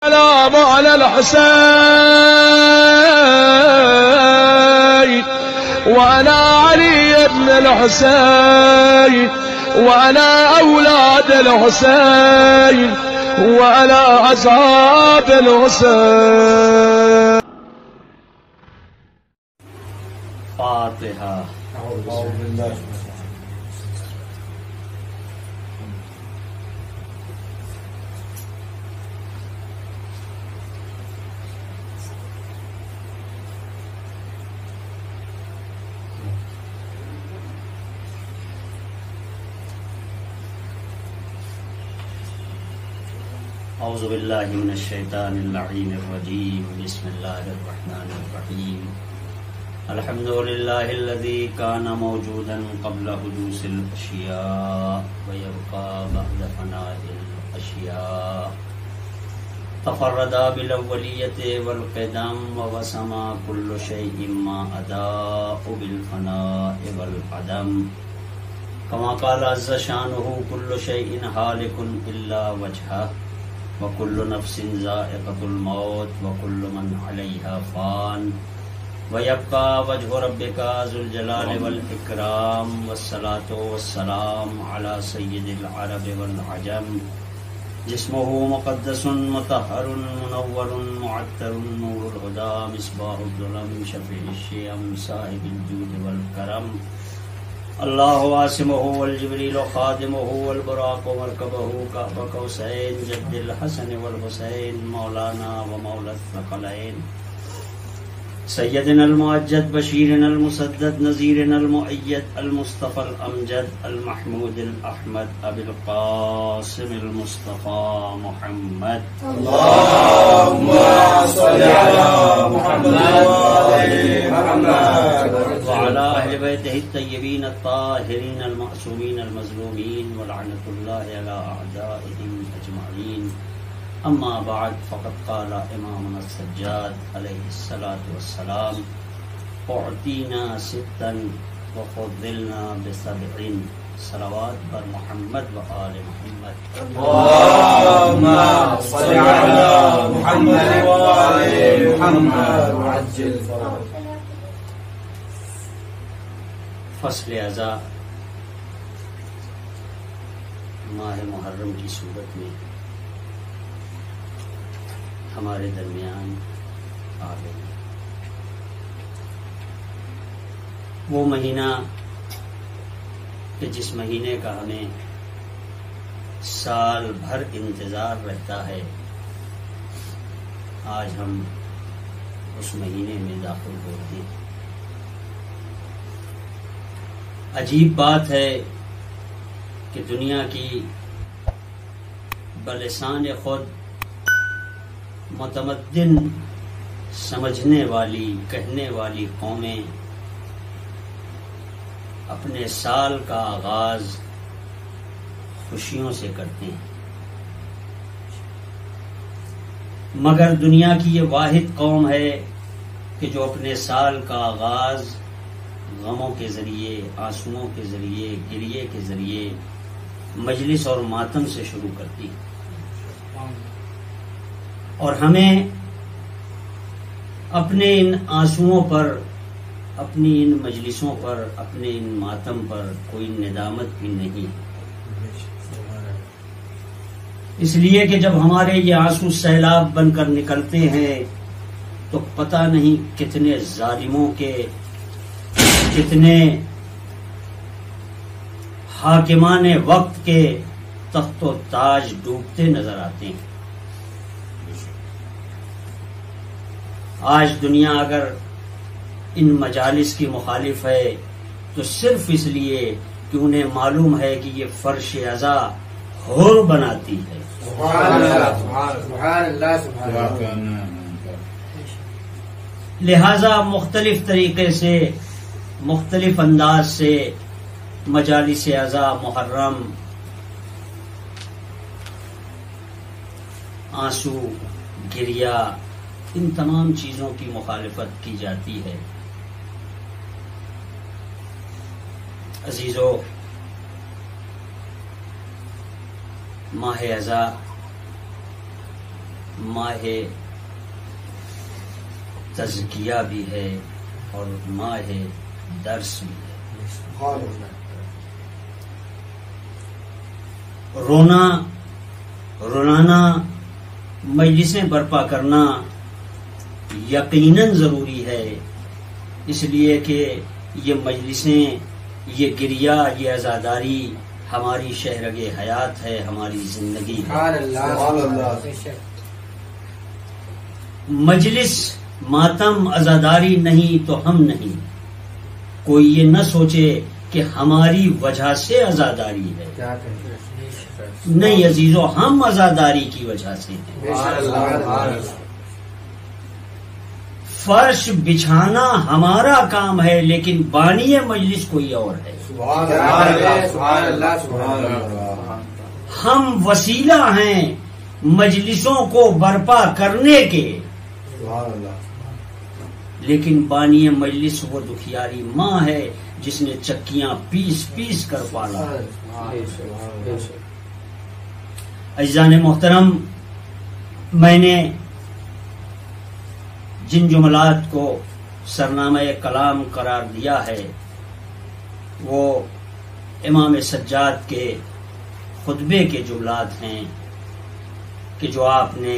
سلام على الحسين وعلى علي بن الحسين وعلى أولاد الحسين وعلى أصحاب الحسين. فاتحة. اعوذ باللہ من الشیطان اللعین الرجیم. بسم اللہ الرحمن الرحیم. الحمد للہ الذی کان موجودا قبل حدوث الاشیاء ویبقى بعد فناء الاشیاء. تفرد بالاولیت والقدم ووسما كل شیء ما اداء بالفناء والعدم. كما قال عز شانه كل شيء هالك الا وجهه وكل نفس ذائقة الموت وكل من عليها فان ويبقى وجه ربك ذو الجلال والإكرام. والصلاة والسلام على سيد العرب والعجم. جسمه مقدس مطهر منور معطر نور الهدى مصباح الظلم شفيع الشيم صاحب الجود والكرم. اللہ عاصمہ والجبریل خادمہ والبراق مرکبہ کعب قوسین جد الحسن والحسین مولانا ومولا الثقلین. سیدنا المعجد بشیرنا المسدد نذیرنا المؤید المصطفى الامجد المحمود الاحمد ابی القاسم المصطفى محمد. اللهم صل على محمد وعلى محمد وعلى اہل بیتہ الطیبین الطاہرین المعصومین المظلومین ولعنۃ اللہ علی اعدائہم اجمعین. اما بعد فقد قال امامنا السجاد علیہ الصلاۃ والسلام اعطینا ستا وفضلنا بسبع. صلوات بر محمد و آل محمد. اللهم صل على محمد وعلى محمد وعجل فرجهم. فصل اعضاء ماہ محرم کی صورت میں ہمارے درمیان آ گئی. وہ مہینہ کہ جس مہینے کا ہمیں سال بھر انتظار رہتا ہے، آج ہم اس مہینے میں داخل ہوتے ہیں. عجیب بات ہے کہ دنیا کی بلسان خود متمدن سمجھنے والی کہنے والی قومیں اپنے سال کا آغاز خوشیوں سے کرتے ہیں، مگر دنیا کی یہ واحد قوم ہے کہ جو اپنے سال کا آغاز غموں کے ذریعے، آنسوؤں کے ذریعے، گریے کے ذریعے، مجلس اور ماتم سے شروع کرتی. اور ہمیں اپنے ان آنسوؤں پر، اپنی ان مجلسوں پر، اپنے ان ماتم پر کوئی ندامت بھی نہیں. اس لیے کہ جب ہمارے یہ آنسو سیلاب بن کر نکلتے ہیں تو پتہ نہیں کتنے ظالموں کے، کتنے حاکمان وقت کے تخت و تاج ڈوبتے نظر آتے ہیں. آج دنیا اگر ان مجالس کی مخالف ہے تو صرف اس لیے کہ انہیں معلوم ہے کہ یہ فرش عزا حور بناتی ہے. سبحان اللہ سبحان اللہ. لہذا مختلف طریقے سے، مختلف انداز سے مجالس عزا، محرم، آنسو، گریا، ان تمام چیزوں کی مخالفت کی جاتی ہے. عزیزو، ماہ عزا ماہ تزکیہ بھی ہے اور ماہ درس بھی ہے. رونانا مجلسیں برپا کرنا یقیناً ضروری ہے، اس لیے کہ یہ مجلسیں، یہ گریہ، یہ عزاداری ہماری شہرگ حیات ہے، ہماری زندگی ہے. مجلس ماتم عزاداری نہیں تو ہم نہیں. کوئی یہ نہ سوچے کہ ہماری وجہ سے عزاداری ہے. نہیں عزیزو، ہم عزاداری کی وجہ سے ہیں. فرش بچھانا ہمارا کام ہے، لیکن بانی مجلس کوئی اور ہے. ہم وسیلہ ہیں مجلسوں کو برپا کرنے کے، لیکن بانی مجلس وہ دکھیاری ماں ہے جس نے چکیاں پیس پیس کر پالا. عزیزان محترم، میں نے جن جملات کو سرنامہ کلام قرار دیا ہے وہ امام سجاد کے خطبے کے جملات ہیں کہ جو آپ نے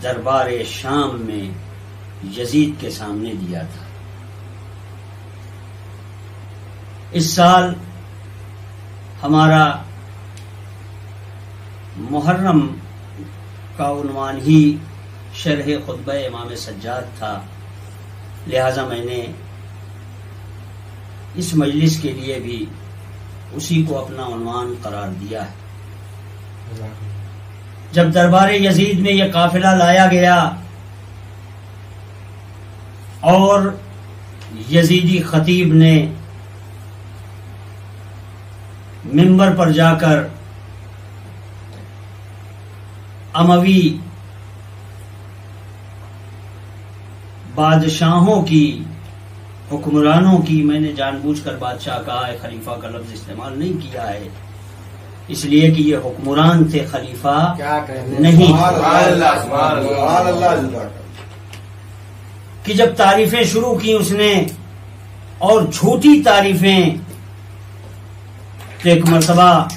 دربار شام میں یزید کے سامنے دیا تھا. اس سال ہمارا محرم کا عنوان ہی شرح خطبہ امام سجاد تھا، لہذا میں نے اس مجلس کے لیے بھی اسی کو اپنا عنوان قرار دیا ہے. جب دربار یزید میں یہ قافلہ لایا گیا اور یزیدی خطیب نے منبر پر جا کر اموی بادشاہوں کی، حکمرانوں کی، میں نے جان بوجھ کر بادشاہ کہا ہے، خلیفہ کا لفظ استعمال نہیں کیا ہے، اس لیے کہ یہ حکمران تھے، خلیفہ نہیں. کہ جب تعریفیں شروع کی اس نے، اور جھوٹی تعریفیں، تو ایک مرتبہ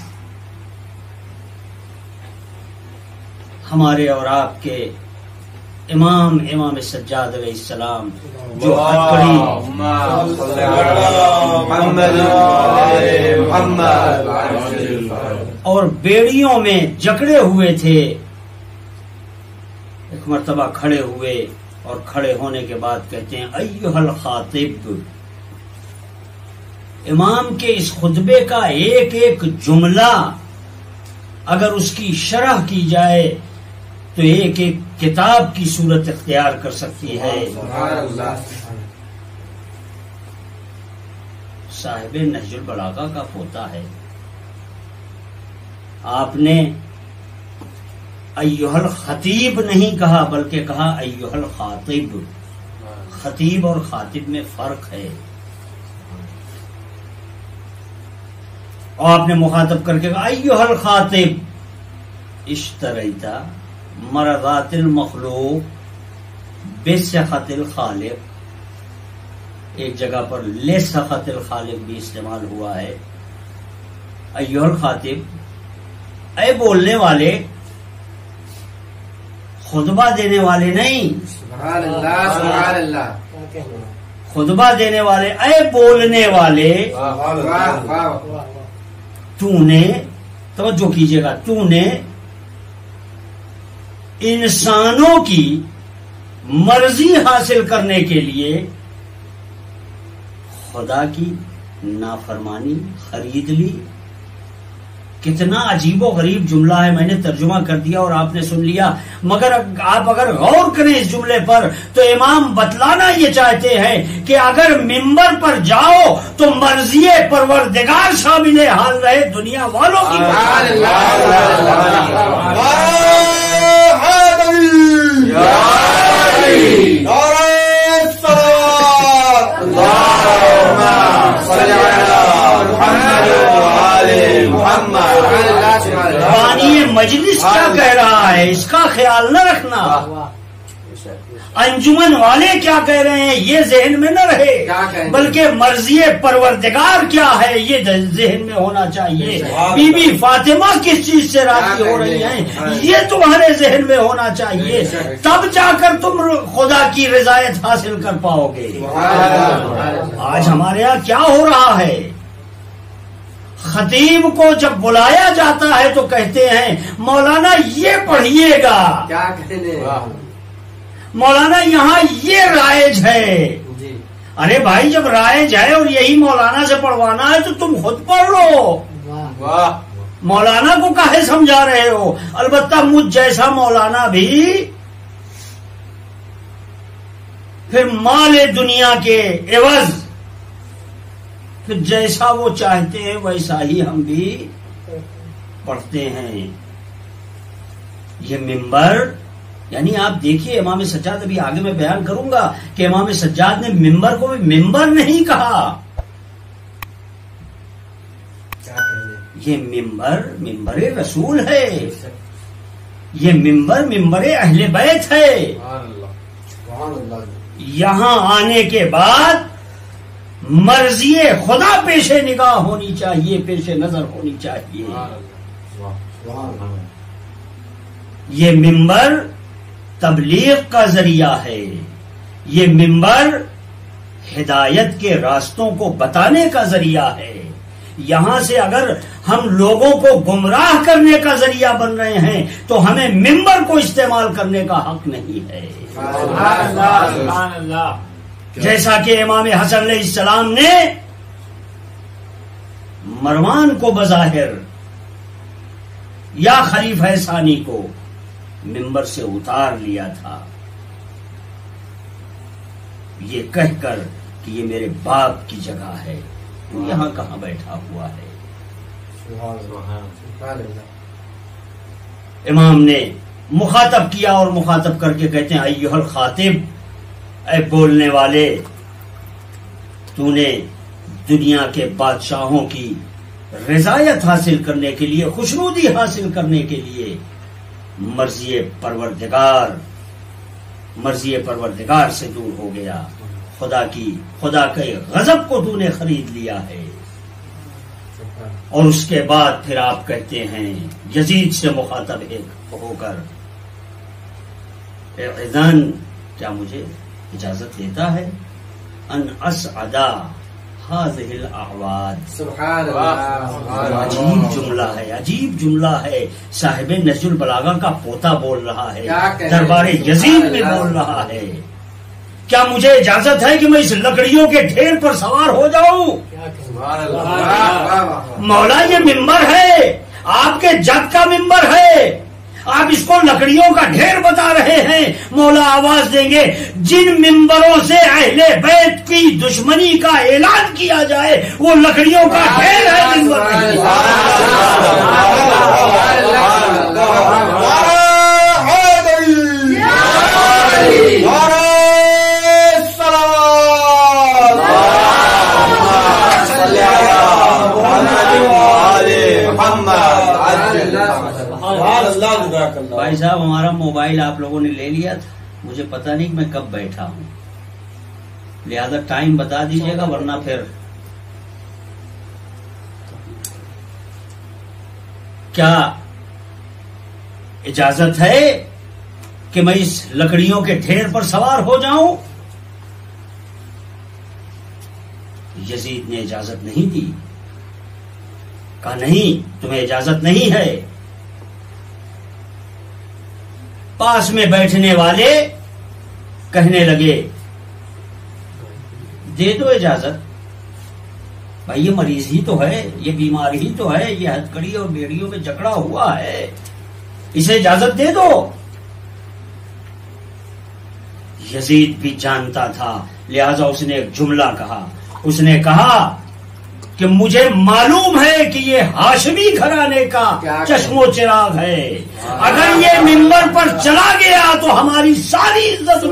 ہمارے اور آپ کے امام سجاد علیہ السلام جو ہتکڑی اور بیڑیوں میں جکڑے ہوئے تھے، ایک مرتبہ کھڑے ہوئے اور کھڑے ہونے کے بعد کہتے ہیں ایھا الخاطب. امام کے اس خطبے کا ایک ایک جملہ اگر اس کی شرح کی جائے تو ایک ایک کتاب کی صورت اختیار کر سکتی ہے. صاحب نہج البلاغہ کا پوتا ہے. آپ نے ایھا الخطیب نہیں کہا بلکہ کہا ایھا الخاطب. خطیب اور خاطب میں فرق ہے. اور آپ نے مخاطب کر کے کہا ایھا الخاطب اشتریتا مرضات المخلوق بسخط الخالق. ایک جگہ پر لسخط الخالق بھی استعمال ہوا ہے. ایھا الخاطب، اے بولنے والے، خطبہ دینے والے نہیں. سبحان اللہ سبحان اللہ. خطبہ دینے والے، اے بولنے والے، تو نے، توجہ کیجئے گا، تو نے انسانوں کی مرضی حاصل کرنے کے لیے خدا کی نافرمانی خرید لی. کتنا عجیب و غریب جملہ ہے. میں نے ترجمہ کر دیا اور آپ نے سن لیا، مگر آپ اگر غور کریں اس جملے پر تو امام بتلانا یہ چاہتے ہیں کہ اگر منبر پر جاؤ تو مرضی پروردگار شامل حال رہے، دنیا والوں کی بانی مجلس کیا کہہ رہا ہے اس کا خیال نہ رکھنا، انجمن والے کیا کہہ رہے ہیں یہ ذہن میں نہ رہے، بلکہ مرضی پروردگار کیا ہے یہ ذہن میں ہونا چاہیے، بی بی فاطمہ کس چیز سے راضی ہو رہی ہیں یہ تمہارے ذہن میں ہونا چاہیے، تب جا کر تم خدا کی رضایت حاصل کر پاؤ گے۔ آج ہمارے یہاں کیا ہو رہا ہے، خطیب کو جب بلایا جاتا ہے تو کہتے ہیں مولانا یہ پڑھیے گا، کیا کہنے، مولانا یہاں یہ رائج ہے۔ ارے بھائی جب رائج ہے اور یہی مولانا سے پڑھوانا ہے تو تم خود پڑھ لو، مولانا کو کاہے سمجھا رہے ہو؟ البتہ مجھ جیسا مولانا بھی پھر مال دنیا کے عوض پھر جیسا وہ چاہتے ہیں ویسا ہی ہم بھی پڑھتے ہیں۔ یہ منبر یعنی آپ دیکھیے امام سجاد، ابھی آگے میں بیان کروں گا کہ امام سجاد نے منبر کو بھی منبر نہیں کہا، یہ منبر رسول ہے، یہ منبر اہل بیت ہے۔ یہاں آنے کے بعد مرضی خدا پیش نگاہ ہونی چاہیے، پیش نظر ہونی چاہیے۔ یہ منبر تبلیغ کا ذریعہ ہے، یہ منبر ہدایت کے راستوں کو بتانے کا ذریعہ ہے۔ یہاں سے اگر ہم لوگوں کو گمراہ کرنے کا ذریعہ بن رہے ہیں تو ہمیں منبر کو استعمال کرنے کا حق نہیں ہے۔ جیسا کہ امام حسن علیہ السلام نے مروان کو بظاہر یا خلیفہ ثانی کو منبر سے اتار لیا تھا یہ کہہ کر کہ یہ میرے باپ کی جگہ ہے، تو یہاں کہاں بیٹھا ہوا ہے؟ امام نے مخاطب کیا اور مخاطب کر کے کہتے ہیں ایھا الخاطب، اے بولنے والے، تو نے دنیا کے بادشاہوں کی رضایت حاصل کرنے کے لیے، خوشنودی حاصل کرنے کے لیے مرضی پروردگار سے دور ہو گیا، خدا کے غضب کو تو نے خرید لیا ہے۔ اور اس کے بعد پھر آپ کہتے ہیں یزید سے مخاطب ہو کر، اے اذان، کیا مجھے اجازت دیتا ہے ان اسعدا هذه الاعواد؟ سبحان اللہ، عجیب جملہ ہے، عجیب جملہ ہے۔ صاحب نہج البلاغہ کا پوتا بول رہا ہے، دربار یزید میں بول رہا ہے، کیا مجھے اجازت ہے کہ میں اس لکڑیوں کے ڈھیر پر سوار ہو جاؤں؟ مولا یہ ممبر ہے، آپ کے جد کا ممبر ہے، آپ اس کو لکڑیوں کا ڈھیر بتا رہے ہیں۔ مولا آواز دیں گے جن ممبروں سے اہل بیت کی دشمنی کا اعلان کیا جائے وہ لکڑیوں کا ڈھیر ہے، ممبر نہیں۔ بھائی صاحب ہمارا موبائل آپ لوگوں نے لے لیا تھا، مجھے پتہ نہیں کہ میں کب بیٹھا ہوں، لہذا ٹائم بتا دیجیے گا ورنہ پھر کیا اجازت ہے کہ میں اس لکڑیوں کے ڈھیر پر سوار ہو جاؤں؟ یزید نے اجازت نہیں دی، کہا نہیں تمہیں اجازت نہیں ہے۔ پاس میں بیٹھنے والے کہنے لگے دے دو اجازت، بھائی یہ مریض ہی تو ہے، یہ بیمار ہی تو ہے، یہ ہتھکڑی اور بیڑیوں میں جکڑا ہوا ہے، اسے اجازت دے دو۔ یزید بھی جانتا تھا، لہذا اس نے ایک جملہ کہا، اس نے کہا کہ مجھے معلوم ہے کہ یہ ہاشمی گھرانے کا چشم و چراغ ہے، اگر یہ منبر پر چلا گیا تو ہماری ساری عزت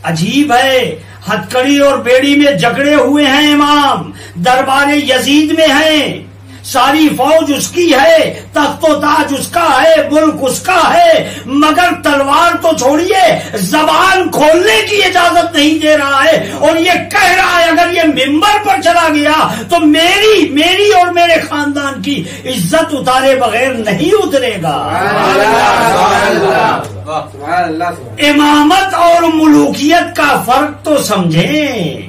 عجیب ہے، ہتکڑی اور بیڑی میں جکڑے ہوئے ہیں امام، دربار یزید میں ہیں، ساری فوج اس کی ہے، تخت و تاج اس کا ہے، ملک اس کا ہے، مگر تلوار تو چھوڑیے زبان کھولنے کی اجازت نہیں دے رہا ہے، اور یہ کہہ رہا ہے اگر یہ ممبر پر چلا گیا تو میری اور میرے خاندان کی عزت اتارے بغیر نہیں اترے گا۔ امامت اور ملوکیت کا فرق تو سمجھیں،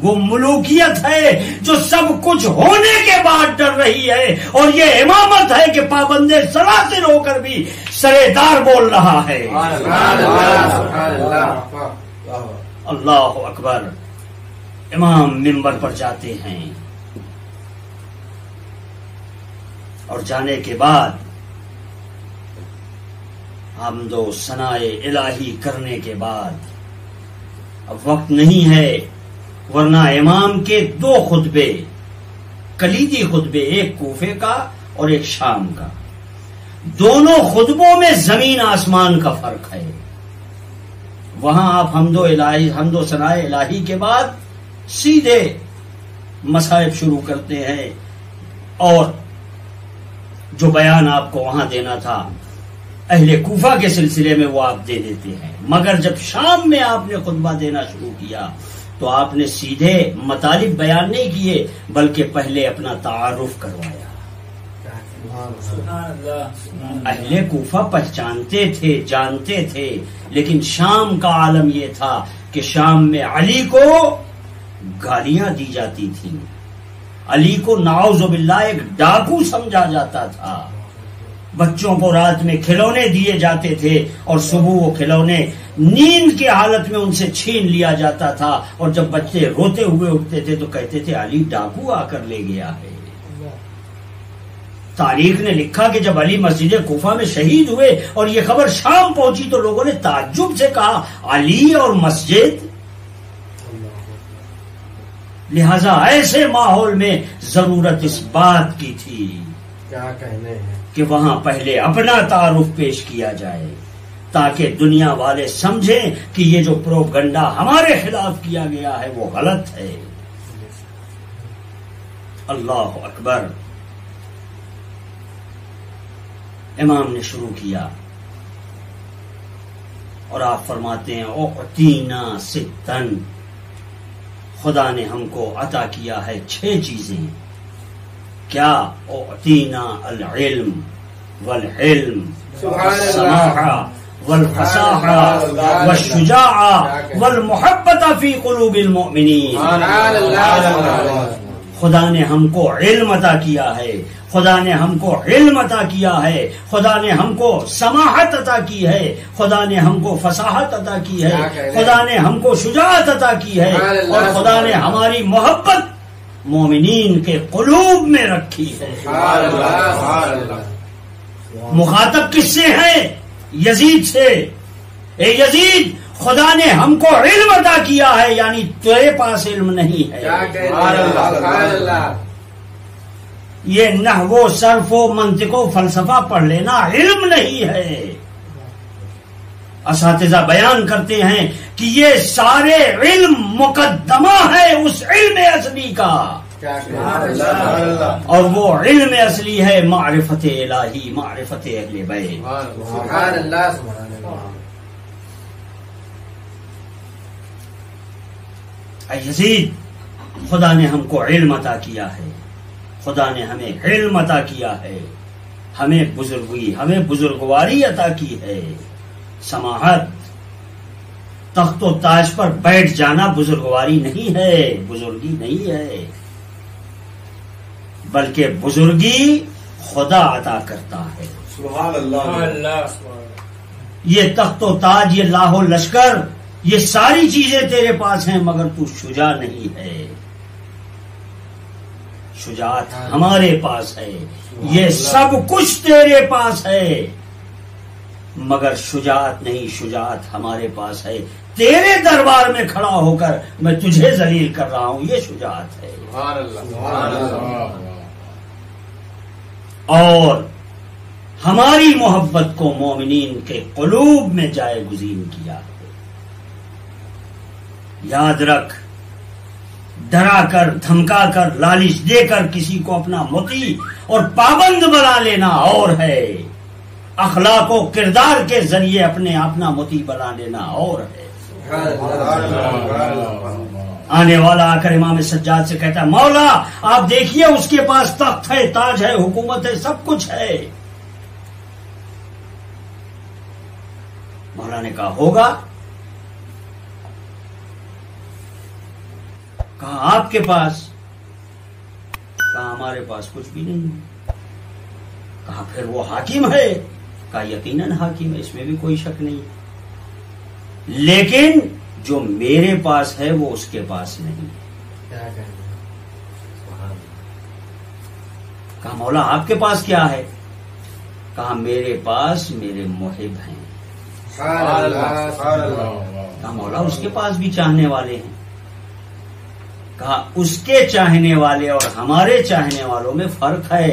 وہ ملوکیت ہے جو سب کچھ ہونے کے بعد ڈر رہی ہے، اور یہ امامت ہے کہ پابند سلاسل ہو کر بھی سرےدار بول رہا ہے۔ اللہ اکبر۔ امام منبر پر جاتے ہیں، اور جانے کے بعد حمد و ثناء الہی کرنے کے بعد اب وقت نہیں ہے، ورنہ امام کے دو خطبے، کلیدی خطبے، ایک کوفے کا اور ایک شام کا، دونوں خطبوں میں زمین آسمان کا فرق ہے۔ وہاں آپ حمد و ثناء الہی کے بعد سیدھے مصائب شروع کرتے ہیں، اور جو بیان آپ کو وہاں دینا تھا اہل کوفہ کے سلسلے میں وہ آپ دے دیتے ہیں، مگر جب شام میں آپ نے خطبہ دینا شروع کیا تو آپ نے سیدھے مطالب بیان نہیں کیے، بلکہ پہلے اپنا تعارف کروایا۔ اہل کوفہ پہچانتے تھے، جانتے تھے، لیکن شام کا عالم یہ تھا کہ شام میں علی کو گالیاں دی جاتی تھیں، علی کو نعوذ باللہ ایک ڈاکو سمجھا جاتا تھا، بچوں کو رات میں کھلونے دیے جاتے تھے اور صبح وہ کھلونے نیند کی حالت میں ان سے چھین لیا جاتا تھا، اور جب بچے روتے ہوئے اٹھتے تھے تو کہتے تھے علی ڈاکو آ کر لے گیا ہے۔ تاریخ نے لکھا کہ جب علی مسجد کوفہ میں شہید ہوئے اور یہ خبر شام پہنچی تو لوگوں نے تعجب سے کہا علی اور مسجد؟ لہذا ایسے ماحول میں ضرورت اس بات کی تھی کیا کہنے ہیں کہ وہاں پہلے اپنا تعارف پیش کیا جائے، تاکہ دنیا والے سمجھیں کہ یہ جو پروپگنڈا ہمارے خلاف کیا گیا ہے وہ غلط ہے۔ اللہ اکبر۔ امام نے شروع کیا اور آپ فرماتے ہیں اعطینا ستن، خدا نے ہم کو عطا کیا ہے 6 چیزیں۔ کیا؟ اعطینا العلم والحلم والسماحہ والفصاحہ والشجاعہ والمحبت فی قلوب المؤمنین۔ خدا نے ہم کو علم عطا کیا ہے، خدا نے ہم کو علم عطا کیا ہے، خدا نے ہم کو سماحت عطا کی ہے، خدا نے ہم کو فصاحت عطا کی ہے، خدا نے ہم کو شجاعت عطا کی ہے، اور خدا نے ہماری محبت مومنین کے قلوب میں رکھی ہے۔ مخاطب کس سے ہے؟ یزید سے۔ اے یزید، خدا نے ہم کو علم عطا کیا ہے، یعنی تیرے پاس علم نہیں ہے۔ یہ نحو و صرف و منطق و فلسفہ پڑھ لینا علم نہیں ہے۔ اساتذہ بیان کرتے ہیں کہ یہ سارے علم مقدمہ ہے اس علم اصلی کا، اور وہ علم اصلی ہے معرفت الہی، معرفت اہل بیت۔ اے یزید، خدا نے ہم کو علم عطا کیا ہے، خدا نے ہمیں علم عطا کیا ہے، ہمیں بزرگی، ہمیں بزرگواری عطا کی ہے، سماحت۔ تخت و تاج پر بیٹھ جانا بزرگواری نہیں ہے، بزرگی نہیں ہے، بلکہ بزرگی خدا عطا کرتا ہے۔ سبحان اللہ۔ یہ تخت و تاج، یہ لاہ و لشکر، یہ ساری چیزیں تیرے پاس ہیں، مگر تو شجاع نہیں ہے۔ شجاعت ہمارے پاس ہے، یہ سب کچھ تیرے پاس ہے، مگر شجاعت نہیں، شجاعت ہمارے پاس ہے۔ تیرے دربار میں کھڑا ہو کر میں تجھے ذلیل کر رہا ہوں، یہ شجاعت ہے۔ اور ہماری محبت کو مومنین کے قلوب میں جائے گزین کیا ہے۔ یاد رکھ، ڈرا کر، دھمکا کر، لالچ دے کر کسی کو اپنا مطیع اور پابند بنا لینا اور ہے، اخلاق و کردار کے ذریعے اپنا مطیع بنا لینا اور ہے۔ آنے والا آ کر امام سجاد سے کہتا ہے مولا آپ دیکھیے اس کے پاس تخت ہے، تاج ہے، حکومت ہے، سب کچھ ہے۔ مولا نے کہا ہوگا؟ کہا آپ کے پاس؟ کہا ہمارے پاس کچھ بھی نہیں۔ کہا پھر وہ حاکم ہے؟ کہا یقیناً حاکم ہے، اس میں بھی کوئی شک نہیں، لیکن جو میرے پاس ہے وہ اس کے پاس نہیں۔ کہا مولا آپ کے پاس کیا ہے؟ کہا میرے پاس میرے محب ہیں۔ کہا مولا اس کے پاس بھی چاہنے والے ہیں۔ کہا اس کے چاہنے والے اور ہمارے چاہنے والوں میں فرق ہے۔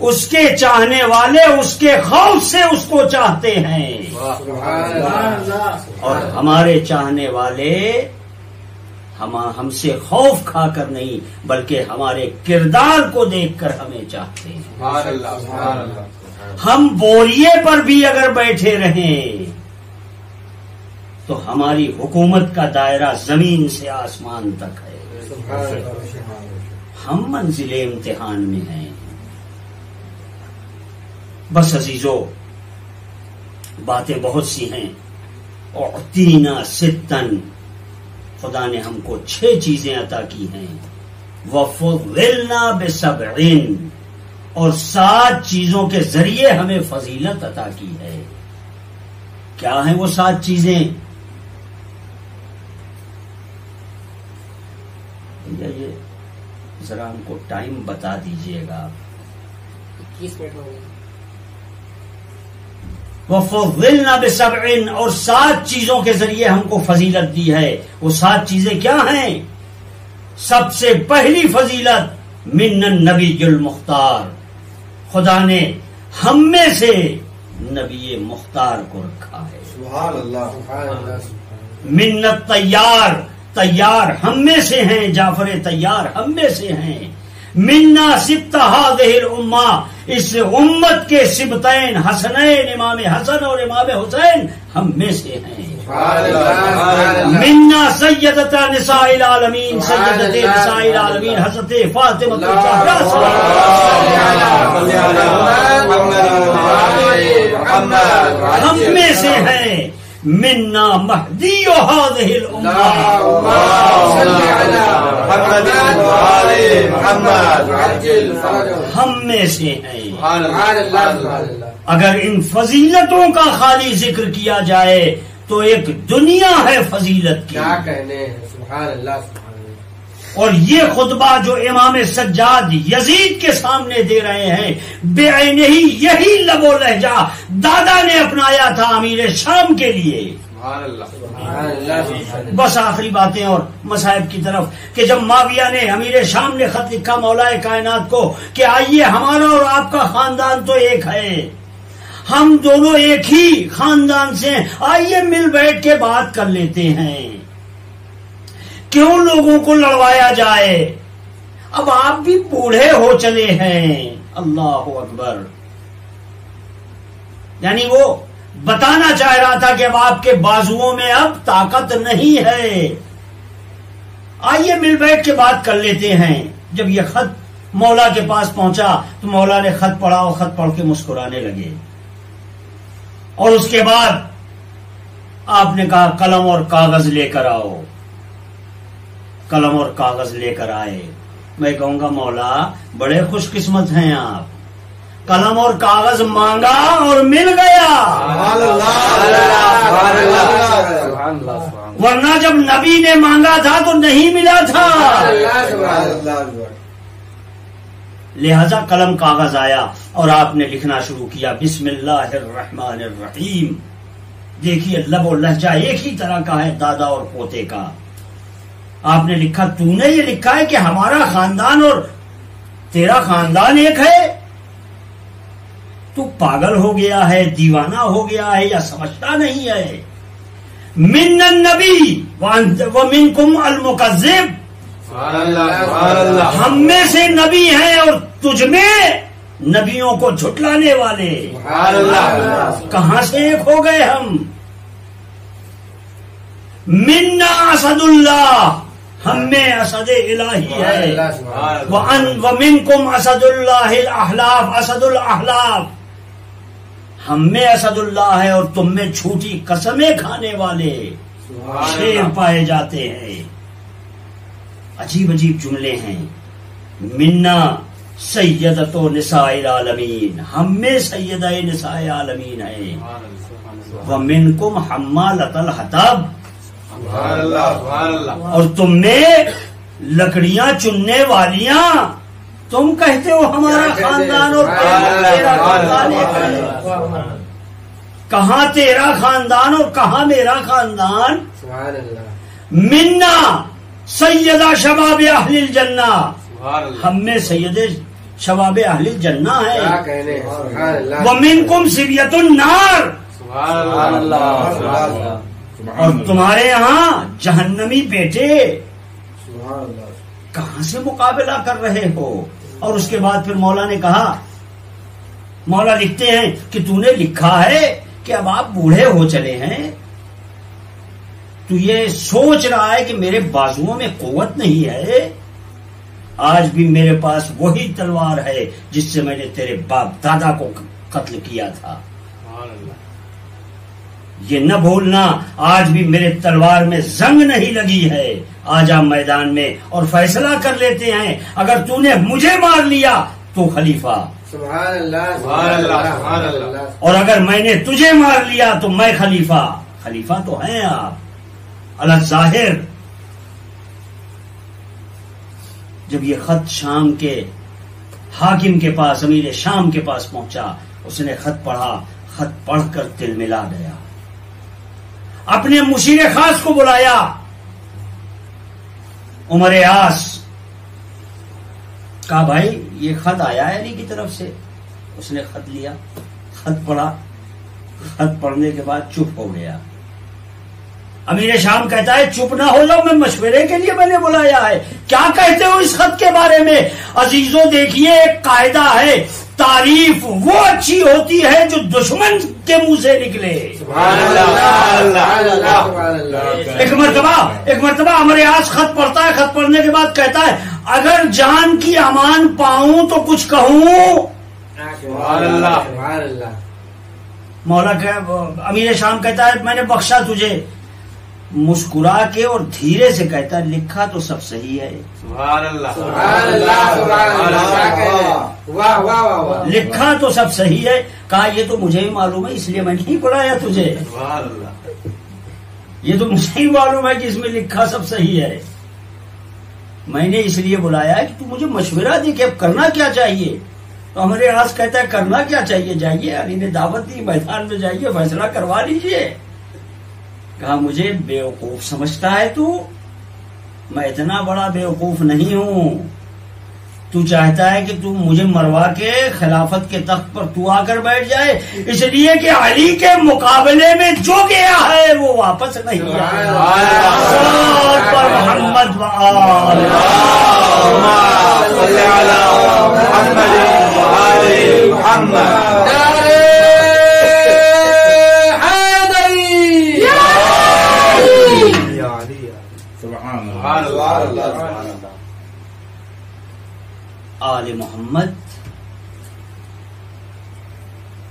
اس کے چاہنے والے اس کے خوف سے اس کو چاہتے ہیں، اور ہمارے چاہنے والے ہم سے خوف کھا کر نہیں بلکہ ہمارے کردار کو دیکھ کر ہمیں چاہتے ہیں۔ ہم بوریے پر بھی اگر بیٹھے رہیں تو ہماری حکومت کا دائرہ زمین سے آسمان تک ہے، ہم منزل امتحان میں ہیں۔ بس عزیزو باتیں بہت سی ہیں، اعطینا ستن، خدا نے ہم کو 6 چیزیں عطا کی ہیں، وفضلنا بسبعن، اور 7 چیزوں کے ذریعے ہمیں فضیلت عطا کی ہے۔ کیا ہیں وہ 7 چیزیں؟ یہ ذرا ہم کو ٹائم بتا دیجئے گا۔ 21 منٹ ہو گئے۔ وفضلنا بسبعن، اور 7 چیزوں کے ذریعے ہم کو فضیلت دی ہے۔ وہ 7 چیزیں کیا ہیں؟ سب سے پہلی فضیلت من النبی المختار، خدا نے ہم میں سے نبی مختار کو رکھا ہے۔ سبحان اللہ۔ من الطیار، تیار ہم میں سے ہیں، جعفر تیار ہم میں سے ہیں۔ منا سبط هذه الامہ، اس امت کے سبتین حسنین امام حسن اور امام حسین ہم میں سے ہیں۔ منا سیدۃ نساء العالمین، سیدۃ نساء العالمین حضرت فاطمہ الزہرا ہم میں سے ہیں۔ منا مہدی هذه الامہ، ہم میں سے ہیں۔ اگر ان فضیلتوں کا خالی ذکر کیا جائے تو ایک دنیا ہے فضیلت کی۔ کیا کہنے ہیں، سبحان اللہ سبحان اللہ۔ اور یہ خطبہ جو امام سجاد یزید کے سامنے دے رہے ہیں، بے عینہ یہی لب و لہجہ دادا نے اپنایا تھا امیر شام کے لیے۔ سبحان اللہ۔ بس آخری باتیں اور مصائب کی طرف، کہ جب معاویہ نے امیر شام نے خط لکھا مولا کائنات کو کہ آئیے ہمارا اور آپ کا خاندان تو ایک ہے، ہم دونوں ایک ہی خاندان سے، آئیے مل بیٹھ کے بات کر لیتے ہیں، کیوں لوگوں کو لڑوایا جائے، اب آپ بھی بوڑھے ہو چلے ہیں۔ اللہ اکبر، یعنی وہ بتانا چاہ رہا تھا کہ اب آپ کے بازوؤں میں اب طاقت نہیں ہے، آئیے مل بیٹھ کے بات کر لیتے ہیں۔ جب یہ خط مولا کے پاس پہنچا تو مولا نے خط پڑھا اور خط پڑھ کے مسکرانے لگے، اور اس کے بعد آپ نے کہا قلم اور کاغذ لے کر آؤ۔ قلم اور کاغذ لے کر آئے۔ میں کہوں گا مولا بڑے خوش قسمت ہیں آپ، قلم اور کاغذ مانگا اور مل گیا، ورنہ جب نبی نے مانگا تھا تو نہیں ملا تھا۔ لہذا قلم کاغذ آیا اور آپ نے لکھنا شروع کیا، بسم اللہ الرحمن الرحیم۔ دیکھیے لب و لہجہ ایک ہی طرح کا ہے دادا اور پوتے کا۔ آپ نے لکھا تو نے یہ لکھا ہے کہ ہمارا خاندان اور تیرا خاندان ایک ہے؟ تو پاگل ہو گیا ہے، دیوانہ ہو گیا ہے، یا سمجھتا نہیں ہے؟ من النبی ومنکم المکذب، ہم میں سے نبی ہیں اور تجھ میں نبیوں کو جھٹلانے والے. کہاں سے ایک ہو گئے ہم؟ منا اسد اللہ، ہم میں اسد الہی ہے. ومنکم اسد اللہ الاحلاف، اسد الاحلاف، ہم میں اسد اللہ ہے اور تم میں جھوٹی قسمیں کھانے والے شیر پائے جاتے ہیں. عجیب عجیب جملے ہیں. منا سیدت و نساء العالمین، ہم میں سیدہ نساء عالمین ہے. ومنکم حمالۃ الحطب، اور تم میں لکڑیاں چننے والیاں. تم کہتے ہو ہمارا خاندان اور تیرا خاندان ایک ہے. کہاں تیرا خاندان اور کہاں میرا خاندان؟ منا سیدہ شباب اہل الجنہ، ہم میں سید شباب اہل الجنہ ہے. ومنکم سبیۃ النار، اور تمہارے یہاں جہنمی بیٹے. کہاں سے مقابلہ کر رہے ہو؟ اور اس کے بعد پھر مولا نے کہا، مولا لکھتے ہیں کہ تو نے لکھا ہے کہ اب آپ بوڑھے ہو چلے ہیں، تو یہ سوچ رہا ہے کہ میرے بازوؤں میں قوت نہیں ہے. آج بھی میرے پاس وہی تلوار ہے جس سے میں نے تیرے باپ دادا کو قتل کیا تھا. یہ نہ بھولنا، آج بھی میرے تلوار میں زنگ نہیں لگی ہے. آجا میدان میں اور فیصلہ کر لیتے ہیں. اگر تو نے مجھے مار لیا تو خلیفہ، سبحان اللہ سبحان اللہ سبحان اللہ، اور اگر میں نے تجھے مار لیا تو میں خلیفہ. خلیفہ تو ہیں آپ علی ظاہر. جب یہ خط شام کے حاکم کے پاس، امیر شام کے پاس پہنچا، اس نے خط پڑھا. خط پڑھ کر دل ملا گیا. اپنے مشیر خاص کو بلایا، عمر عاص. کہا بھائی یہ خط آیا ہے علی کی طرف سے. اس نے خط لیا، خط پڑھا. خط پڑھنے کے بعد چپ ہو گیا. امیر شام کہتا ہے چپ نہ ہو جاؤ، میں مشورے کے لیے میں نے بلایا ہے. کیا کہتے ہو اس خط کے بارے میں؟ عزیزوں دیکھیے، ایک قاعدہ ہے، تعریف وہ اچھی ہوتی ہے جو دشمن کے منہ سے نکلے. ایک مرتبہ امر عاص خط پڑھتا ہے. خط پڑھنے کے بعد کہتا ہے اگر جان کی امان پاؤں تو کچھ کہوں. مولا امیر شام کہتا ہے میں نے بخشا تجھے. مسکرا کے اور دھیرے سے کہتا ہے لکھا تو سب صحیح ہے، لکھا تو سب صحیح ہے. کہا یہ تو مجھے ہی معلوم ہے، اس لیے میں نہیں بلایا تجھے. یہ تو مجھے ہی معلوم ہے کہ اس میں لکھا سب صحیح ہے. میں نے اس لیے بلایا کہ تو مجھے مشورہ دی کہ اب کرنا کیا چاہیے. تو ہمارے آس کہتا ہے کرنا کیا چاہیے، جائیے. علی نے دعوت دی، میدان میں جائیے، فیصلہ کروا لیجیے. کہا مجھے بیوقوف سمجھتا ہے تو؟ میں اتنا بڑا بیوقوف نہیں ہوں. تو چاہتا ہے کہ تو مجھے مروا کے خلافت کے تخت پر تو آ کر بیٹھ جائے، اس لیے کہ علی کے مقابلے میں جو گیا ہے وہ واپس نہیں آیا. پر محمد آل محمد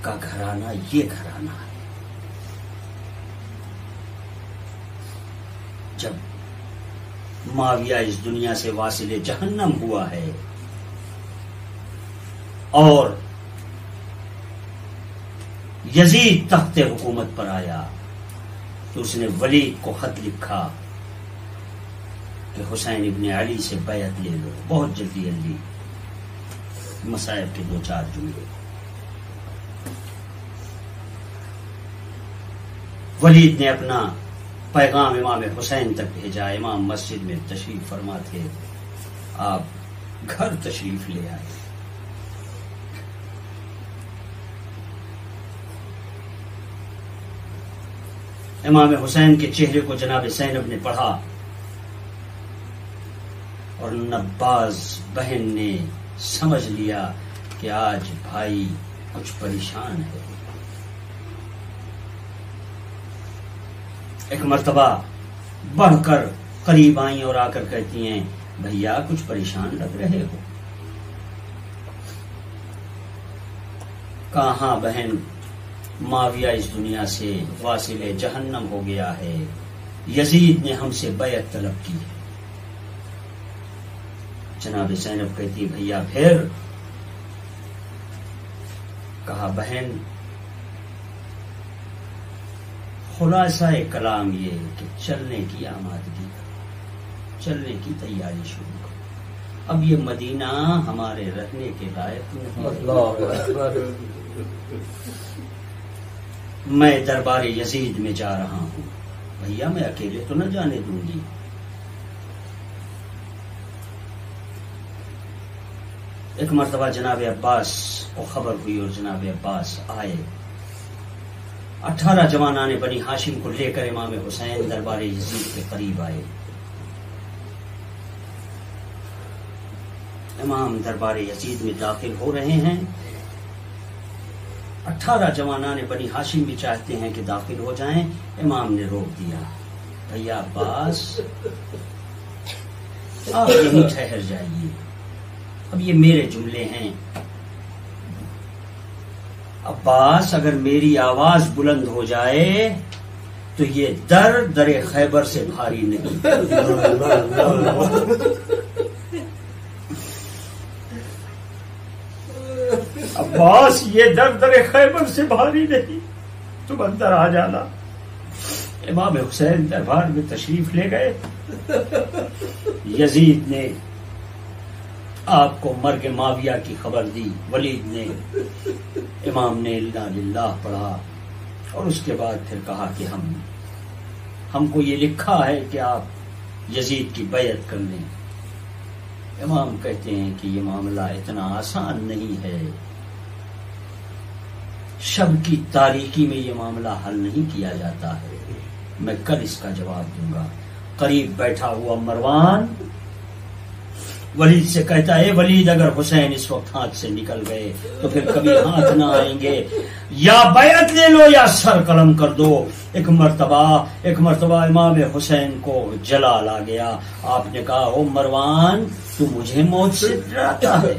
کا گھرانہ یہ گھرانہ ہے. جب معاویہ اس دنیا سے واصل جہنم ہوا ہے اور یزید تخت حکومت پر آیا تو اس نے ولید کو خط لکھا کہ حسین ابن علی سے بیعت لے لو. بہت جلدی مصائب کے 2-4 جملے. ولید نے اپنا پیغام امام حسین تک بھیجا. امام مسجد میں تشریف فرما تھے، آپ گھر تشریف لے آئے. امام حسین کے چہرے کو جناب زینب نے پڑھا اور نباز بہن نے سمجھ لیا کہ آج بھائی کچھ پریشان ہے. ایک مرتبہ بڑھ کر قریب آئیں اور آ کر کہتی ہیں بھیا کچھ پریشان لگ رہے ہو. کہاں بہن معاویہ اس دنیا سے واصل جہنم ہو گیا ہے، یزید نے ہم سے بیعت طلب کی ہے. جناب زینب کہتی بھیا پھر؟ کہا بہن خلاصہ کلام یہ کہ چلنے کی آمادگی کرو، چلنے کی تیاری شروع کرو. اب یہ مدینہ ہمارے رہنے کے لائق نہیں. میں دربار یزید میں جا رہا ہوں، بھیا میں اکیلے تو نہ جانے دوں گی. ایک مرتبہ جناب عباس کو خبر ہوئی اور جناب عباس آئے. 18 جوانان بنی ہاشم کو لے کر امام حسین دربار یزید کے قریب آئے. امام دربار یزید میں داخل ہو رہے ہیں. 18 جوانان بنی ہاشم بھی چاہتے ہیں کہ داخل ہو جائیں. امام نے روک دیا. بھیا عباس آپ یہیں ٹھہر جائیے. اب یہ میرے جملے ہیں. عباس اگر میری آواز بلند ہو جائے تو یہ در خیبر سے بھاری نہیں. عباس یہ در خیبر سے بھاری نہیں، تم اندر آ جانا. امام حسین دربار میں تشریف لے گئے. یزید نے آپ کو مرگ معاویہ کی خبر دی. ولید نے، امام نے انا للہ پڑھا اور اس کے بعد پھر کہا کہ ہم کو یہ لکھا ہے کہ آپ یزید کی بیعت کر لیں. امام کہتے ہیں کہ یہ معاملہ اتنا آسان نہیں ہے. شب کی تاریکی میں یہ معاملہ حل نہیں کیا جاتا ہے. میں کل اس کا جواب دوں گا. قریب بیٹھا ہوا مروان ولید سے کہتا ہے ولید اگر حسین اس وقت ہاتھ سے نکل گئے تو پھر کبھی ہاتھ نہ آئیں گے، یا بیعت لے لو یا سر قلم کر دو. ایک مرتبہ امام حسین کو جلال آ گیا. آپ نے کہا او مروان تو مجھے موت سے ڈراتا ہے.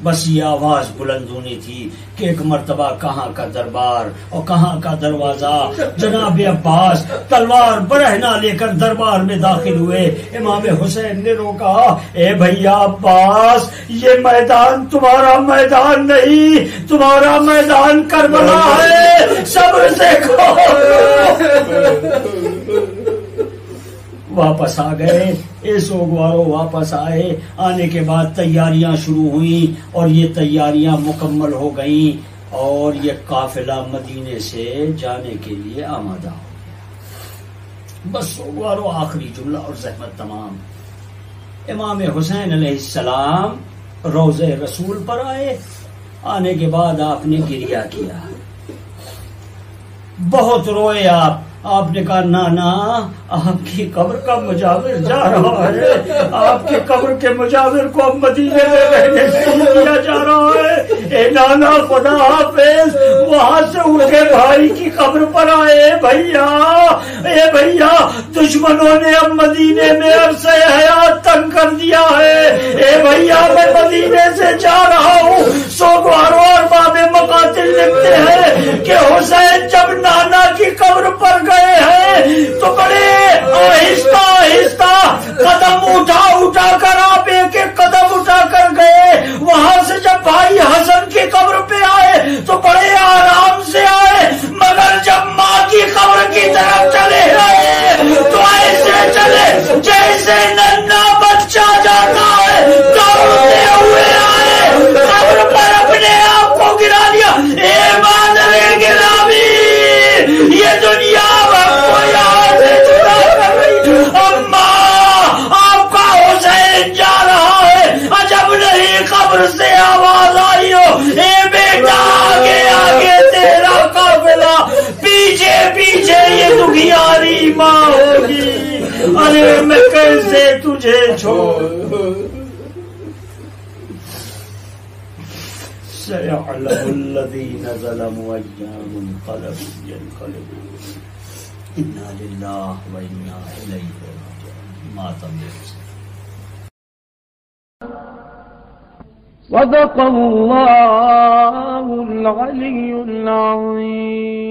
بس یہ آواز بلند ہونی تھی کہ ایک مرتبہ کہاں کا دربار اور کہاں کا دروازہ. جناب عباس تلوار برہنہ لے کر دربار میں داخل ہوئے. امام حسین نے روکا. اے بھیا عباس یہ میدان تمہارا میدان نہیں، تمہارا میدان کربلا ہے. صبر سے کھو. واپس آ گئے. اے سوگوارو واپس آئے. آنے کے بعد تیاریاں شروع ہوئیں اور یہ تیاریاں مکمل ہو گئیں اور یہ قافلہ مدینے سے جانے کے لیے آمادہ ہو گیا. بس سوگوارو آخری جملہ اور زحمت تمام. امام حسین علیہ السلام روضہ رسول پر آئے. آنے کے بعد آپ نے گریہ کیا، بہت روئے. آپ نے کہا نانا آپ کی قبر کا مجاور جا رہا ہے، آپ کی قبر کے مجاور کو اب مدینے میں رہنے سے کیا جا رہا ہے. اے نانا خدا حافظ. وہاں سے اٹھ کے بھائی کی قبر پر آئے. بھیا اے بھیا دشمنوں نے اب مدینے میں عرصہ حیات تنگ کر دیا ہے. اے بھیا میں مدینے سے جا رہا ہوں. سوگوارو اور باب مقاتل لکھتے ہیں کہ حسین جب نانا کی قبر پر گئے ہیں تو بڑے آہستہ آہستہ قدم اٹھا کر آپ ایک قدم اٹھا کر گئے. وہاں سے جب بھائی حسن کی قبر پہ آئے تو بڑے آرام سے آئے، مگر جب ماں کی قبر کی طرف چلے گئے تو ایسے چلے جیسے ننھا بچہ جاتا ہے. دوڑتے ہوئے آئے قبر پر ماں ہوگی. ارے میں کیسے تجھے چھوڑ. سيعلم الذين ظلموا أي منقلب ينقلبون. إنا لله وإنا إليه راجعون. ما تملك. صدق الله العلي العظيم.